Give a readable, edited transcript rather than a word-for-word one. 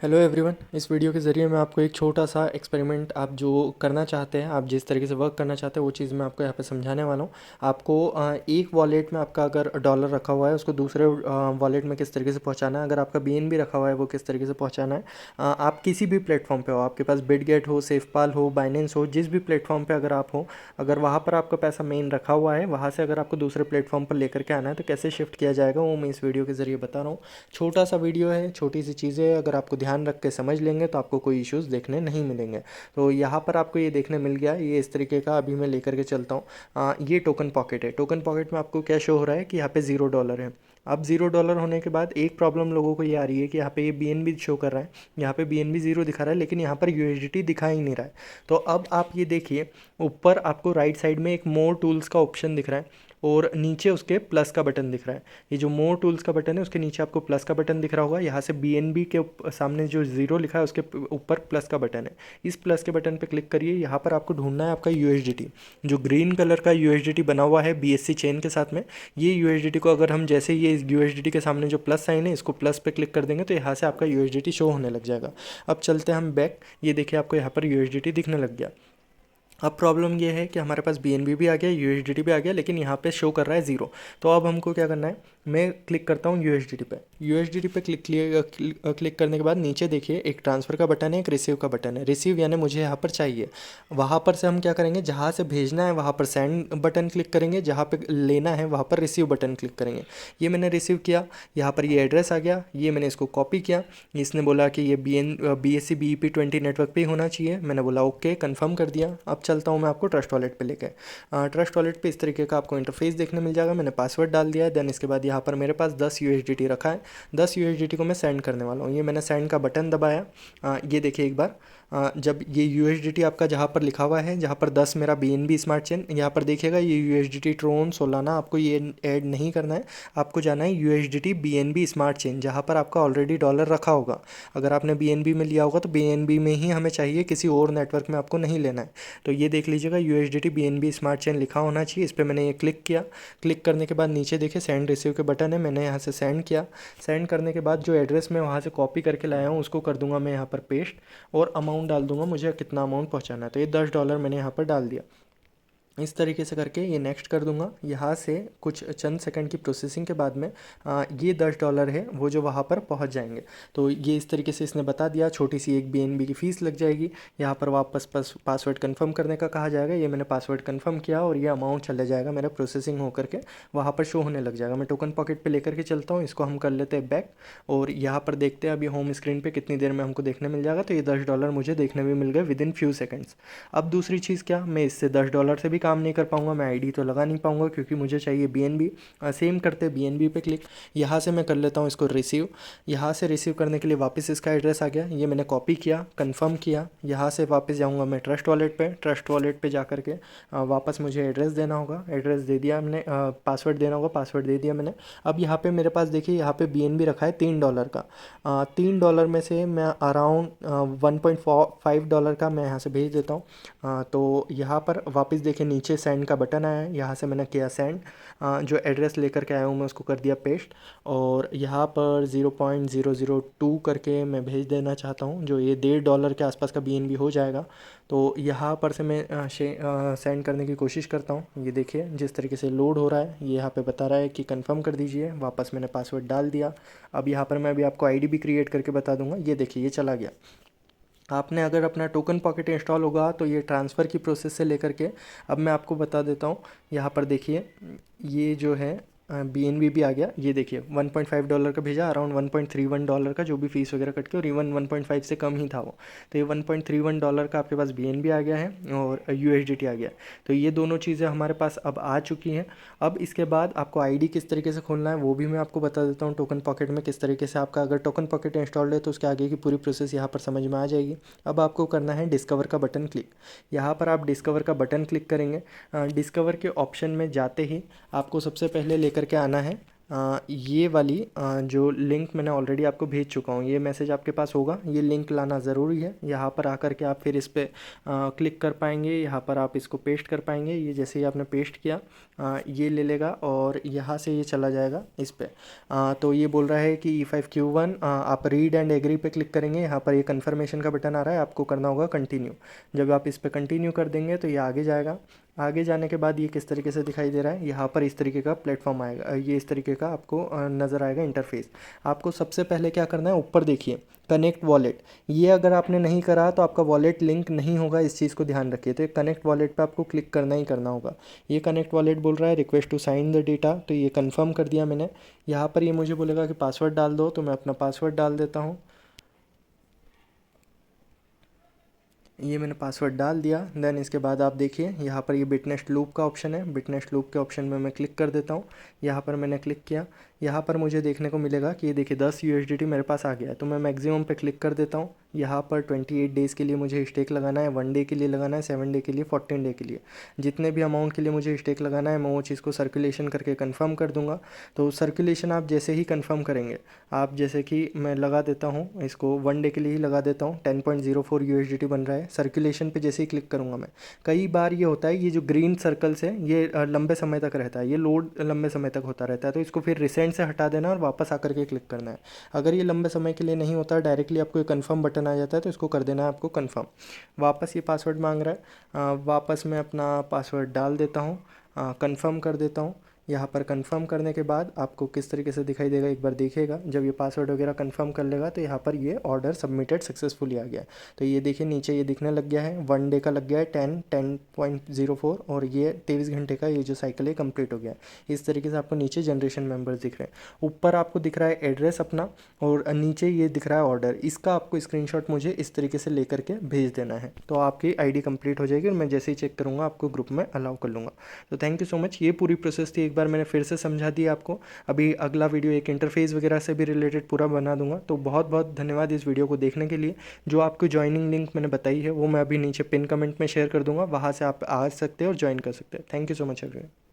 Hello everyone. इस video के ज़रिए मैं आपको एक छोटा सा एक्सपेरिमेंट आप जो करना चाहते हैं, आप जिस तरीके से वर्क करना चाहते हैं वो चीज़ मैं आपको यहाँ पे समझाने वाला हूँ। आपको एक वॉलेट में आपका अगर डॉलर रखा हुआ है उसको दूसरे वॉलेट में किस तरीके से पहुँचाना है, अगर आपका बीएनबी रखा हुआ है वो किस तरीके से पहुँचाना है। आप किसी भी प्लेटफॉर्म पे हो, आपके पास बिटगेट हो, सेफपाल हो, बाइनेंस हो, जिस भी प्लेटफॉर्म पे अगर आप हो, अगर वहाँ पर आपका पैसा मेन रखा हुआ है, वहाँ से अगर आपको दूसरे प्लेटफॉर्म पर लेकर के आना है तो कैसे शिफ्ट किया जाएगा वो मैं इस वीडियो के ज़रिए बता रहा हूँ। छोटा सा वीडियो है, छोटी सी चीज़ें है, अगर आपको ध्यान रख के समझ लेंगे तो आपको कोई इश्यूज़ देखने नहीं मिलेंगे। तो यहाँ पर आपको ये देखने मिल गया, ये इस तरीके का अभी मैं लेकर के चलता हूँ। ये टोकन पॉकेट है। टोकन पॉकेट में आपको क्या शो हो रहा है कि यहाँ पे $0 है। अब $0 होने के बाद एक प्रॉब्लम लोगों को ये आ रही है कि यहाँ पे ये बीएनबी शो कर रहा है, यहाँ पे बीएनबी ज़ीरो दिखा रहा है, लेकिन यहाँ पर यूएसडीटी दिखा ही नहीं रहा है। तो अब आप ये देखिए, ऊपर आपको राइट साइड में एक मोर टूल्स का ऑप्शन दिख रहा है और नीचे उसके प्लस का बटन दिख रहा है। ये जो मोर टूल्स का बटन है उसके नीचे आपको प्लस का बटन दिख रहा होगा। यहाँ से बीएनबी के सामने जो ज़ीरो लिखा है उसके ऊपर प्लस का बटन है। इस प्लस के बटन पे क्लिक करिए। यहाँ पर आपको ढूंढना है आपका यूएसडीटी, जो ग्रीन कलर का यूएसडीटी बना हुआ है बीएससी चेन के साथ में। ये यूएसडीटी को अगर हम जैसे ये यूएसडीटी के सामने जो प्लस साइन है इसको प्लस पे क्लिक कर देंगे तो यहाँ से आपका यूएसडीटी शो होने लग जाएगा। अब चलते हैं हम बैक। ये देखिए आपको यहाँ पर यूएसडीटी दिखने लग गया। अब प्रॉब्लम ये है कि हमारे पास बीएनबी भी आ गया, यूएसडीटी भी आ गया, लेकिन यहाँ पे शो कर रहा है ज़ीरो। तो अब हमको क्या करना है, मैं क्लिक करता हूँ यूएसडीटी पे। यूएसडीटी पे क्लिक करने के बाद नीचे देखिए एक ट्रांसफ़र का बटन है, एक रिसीव का बटन है। रिसीव यानी मुझे यहाँ पर चाहिए, वहाँ पर से हम क्या करेंगे, जहाँ से भेजना है वहाँ पर सेंड बटन क्लिक करेंगे, जहाँ पर लेना है वहाँ पर रिसीव बटन क्लिक करेंगे। ये मैंने रिसीव किया, यहाँ पर ये एड्रेस आ गया, ये मैंने इसको कॉपी किया। इसने बोला कि ये BSC BEP20 नेटवर्क पे ही होना चाहिए। मैंने बोला ओके, कन्फर्म कर दिया। अब चलता हूँ मैं आपको ट्रस्ट वॉलेट पे लेके। ट्रस्ट वॉलेट पे इस तरीके का आपको इंटरफेस देखने मिल जाएगा। मैंने पासवर्ड डाल दिया है। देन इसके बाद यहाँ पर मेरे पास 10 यूएसडीटी रखा है। 10 यूएसडीटी को मैं सेंड करने वाला हूँ। ये मैंने सेंड का बटन दबाया। ये देखिए एक बार, जब ये यूएसडीटी आपका जहाँ पर लिखा हुआ है, जहाँ पर 10 मेरा बीएनबी स्मार्ट चेन, यहाँ पर देखिएगा ये यूएसडीटी ट्रोन सोलाना आपको ये ऐड नहीं करना है। आपको जाना है यूएसडीटी बीएनबी स्मार्ट चेन, जहाँ पर आपका ऑलरेडी डॉलर रखा होगा। अगर आपने बीएनबी में लिया होगा तो बीएनबी में ही हमें चाहिए, किसी और नेटवर्क में आपको नहीं लेना है। तो ये देख लीजिएगा USDT BNB स्मार्ट चेन लिखा होना चाहिए। इस पर मैंने ये क्लिक किया। क्लिक करने के बाद नीचे देखिए सेंड रिसीव के बटन है, मैंने यहाँ से सेंड किया। सेंड करने के बाद जो एड्रेस मैं वहाँ से कॉपी करके लाया हूँ उसको कर दूंगा मैं यहाँ पर पेस्ट, और अमाउंट डाल दूंगा, मुझे कितना अमाउंट पहुँचाना है। तो ये $10 मैंने यहाँ पर डाल दिया। इस तरीके से करके ये नेक्स्ट कर दूंगा। यहाँ से कुछ चंद सेकंड की प्रोसेसिंग के बाद में ये $10 है वो जो वहाँ पर पहुँच जाएंगे। तो ये इस तरीके से इसने बता दिया। छोटी सी एक बीएनबी की फ़ीस लग जाएगी। यहाँ पर वापस पासवर्ड कंफर्म करने का कहा जाएगा। ये मैंने पासवर्ड कंफर्म किया और ये अमाउंट चला जाएगा मेरा प्रोसेसिंग होकर के वहाँ पर शो होने लग जाएगा। मैं टोकन पॉकेट पर लेकर के चलता हूँ, इसको हम कर लेते हैं बैक, और यहाँ पर देखते हैं अभी होम स्क्रीन पर कितनी देर में हमको देखने मिल जाएगा। तो ये $10 मुझे देखने भी मिल गए विद इन फ्यू सेकेंड्स। अब दूसरी चीज़ क्या, मैं इससे $10 से भी काम नहीं कर पाऊंगा, मैं आईडी तो लगा नहीं पाऊंगा क्योंकि मुझे चाहिए बीएनबी। सेम करते बीएनबी पे क्लिक। यहाँ से मैं कर लेता हूँ इसको रिसीव। यहाँ से रिसीव करने के लिए वापस इसका एड्रेस आ गया, ये मैंने कॉपी किया, कंफर्म किया। यहाँ से वापस जाऊँगा मैं ट्रस्ट वॉलेट पे। ट्रस्ट वॉलेट पे जा करके वापस मुझे एड्रेस देना होगा, एड्रेस दे दिया मैंने। पासवर्ड देना होगा, पासवर्ड दे दिया मैंने। अब यहाँ पे मेरे पास देखिए, यहाँ पे बीएनबी रखा है $3 का। $3 में से मैं अराउंड $1.5 का मैं यहाँ से भेज देता हूँ। तो यहाँ पर वापस देखिए नीचे सेंड का बटन आया है, यहाँ से मैंने किया सेंड। जो एड्रेस लेकर के आया हूँ मैं उसको कर दिया पेस्ट, और यहाँ पर 0.002 करके मैं भेज देना चाहता हूँ, जो ये $1.5 के आसपास का बीएनबी हो जाएगा। तो यहाँ पर से मैं सेंड करने की कोशिश करता हूँ। ये देखिए जिस तरीके से लोड हो रहा है, ये यहाँ पे बता रहा है कि कंफर्म कर दीजिए। वापस मैंने पासवर्ड डाल दिया। अब यहाँ पर मैं अभी आपको आईडी भी क्रिएट करके बता दूंगा। ये देखिए ये चला गया। आपने अगर अपना टोकन पॉकेट इंस्टॉल होगा तो ये ट्रांसफ़र की प्रोसेस से लेकर के, अब मैं आपको बता देता हूँ। यहाँ पर देखिए ये जो है बीएनबी भी आ गया। ये देखिए $1.5 का भेजा, अराउंड $1.31 का जो भी फीस वगैरह कट के, और इवन 1.5 से कम ही था वो। तो ये $1.31 का आपके पास बीएनबी आ गया है और यूएसडीटी आ गया। तो ये दोनों चीज़ें हमारे पास अब आ चुकी हैं। अब इसके बाद आपको आईडी किस तरीके से खोलना है वो भी मैं आपको बता देता हूँ। टोकन पॉकेट में किस तरीके से आपका अगर टोकन पॉकेट इंस्टॉल्ड है तो उसके आगे की पूरी प्रोसेस यहाँ पर समझ में आ जाएगी। अब आपको करना है डिस्कवर का बटन क्लिक। यहाँ पर आप डिस्कवर का बटन क्लिक करेंगे। डिस्कवर के ऑप्शन में जाते ही आपको सबसे पहले लेकर के आना है ये वाली जो लिंक मैंने ऑलरेडी आपको भेज चुका हूँ, ये मैसेज आपके पास होगा। ये लिंक लाना ज़रूरी है। यहाँ पर आकर के आप फिर इस पर क्लिक कर पाएंगे, यहाँ पर आप इसको पेस्ट कर पाएंगे। ये जैसे ही आपने पेस्ट किया ये ले लेगा और यहाँ से ये चला जाएगा इस पर। तो ये बोल रहा है कि E5Q1 आप रीड एंड एग्री पे क्लिक करेंगे। यहाँ पर ये कन्फर्मेशन का बटन आ रहा है, आपको करना होगा कंटिन्यू। जब आप इस पर कंटिन्यू कर देंगे तो ये आगे जाएगा। आगे जाने के बाद ये किस तरीके से दिखाई दे रहा है, यहाँ पर इस तरीके का प्लेटफॉर्म आएगा, ये इस तरीके का आपको नज़र आएगा इंटरफेस। आपको सबसे पहले क्या करना है, ऊपर देखिए कनेक्ट वॉलेट। ये अगर आपने नहीं करा तो आपका वॉलेट लिंक नहीं होगा, इस चीज़ को ध्यान रखिए। तो कनेक्ट वॉलेट पे आपको क्लिक करना ही करना होगा। ये कनेक्ट वॉलेट बोल रहा है request to sign the data, तो ये कन्फर्म कर दिया मैंने। यहाँ पर ये मुझे बोलेगा कि पासवर्ड डाल दो, तो मैं अपना पासवर्ड डाल देता हूँ। ये मैंने पासवर्ड डाल दिया। देन इसके बाद आप देखिए यहाँ पर ये बिटनेस्ट लूप का ऑप्शन है। बिटनेस्ट लूप के ऑप्शन में मैं क्लिक कर देता हूँ। यहाँ पर मैंने क्लिक किया। यहाँ पर मुझे देखने को मिलेगा कि ये देखिए 10 USDT मेरे पास आ गया है। तो मैं मैक्सिमम पे क्लिक कर देता हूँ। यहाँ पर 28 डेज़ के लिए मुझे स्टेक लगाना है, 1 डे के लिए लगाना है, 7 डे के लिए, 14 डे के लिए। जितने भी अमाउंट के लिए मुझे स्टेक लगाना है मैं वो चीज़ को सर्कुलेशन करके कन्फर्म कर दूँगा। तो सर्कुलेशन आप जैसे ही कन्फर्म करेंगे, आप जैसे कि मैं लगा देता हूँ इसको 1 डे के लिए ही लगा देता हूँ, 10.04 USDT बन रहा है। सर्कुलेशन पे जैसे ही क्लिक करूँगा मैं, कई बार ये होता है, ये जो ग्रीन सर्कल्स है ये लंबे समय तक रहता है, ये लोड लंबे समय तक होता रहता है। तो इसको फिर रिसेंट से हटा देना और वापस आकर के क्लिक करना है। अगर ये लंबे समय के लिए नहीं होता, डायरेक्टली आपको ये कन्फर्म बटन आ जाता है, तो इसको कर देना है आपको कन्फर्म। वापस ये पासवर्ड मांग रहा है, वापस मैं अपना पासवर्ड डाल देता हूँ, कन्फर्म कर देता हूँ। यहाँ पर कंफर्म करने के बाद आपको किस तरीके से दिखाई देगा एक बार देखिएगा। जब ये पासवर्ड वगैरह कंफर्म कर लेगा तो यहाँ पर ये ऑर्डर सबमिटेड सक्सेसफुली आ गया है। तो ये देखिए नीचे ये दिखने लग गया है, 1 डे का लग गया है 10.04 और ये 23 घंटे का ये जो साइकिल है कंप्लीट हो गया है। इस तरीके से आपको नीचे जनरेशन मेंबर्स दिख रहे हैं। ऊपर आपको दिख रहा है एड्रेस अपना और नीचे ये दिख रहा है ऑर्डर। इसका आपको स्क्रीनशॉट मुझे इस तरीके से लेकर के भेज देना है, तो आपकी ID कंप्लीट हो जाएगी और मैं जैसे ही चेक करूँगा आपको ग्रुप में अलाउ कर लूँगा। तो थैंक यू सो मच। ये पूरी प्रोसेस थी, एक बार मैंने फिर से समझा दिया आपको। अभी अगला वीडियो एक इंटरफेस वगैरह से भी रिलेटेड पूरा बना दूंगा। तो बहुत बहुत धन्यवाद इस वीडियो को देखने के लिए। जो आपको ज्वाइनिंग लिंक मैंने बताई है वो मैं अभी नीचे पिन कमेंट में शेयर कर दूंगा, वहाँ से आप आ सकते हैं और ज्वाइन कर सकते हैं। Thank you so much everyone.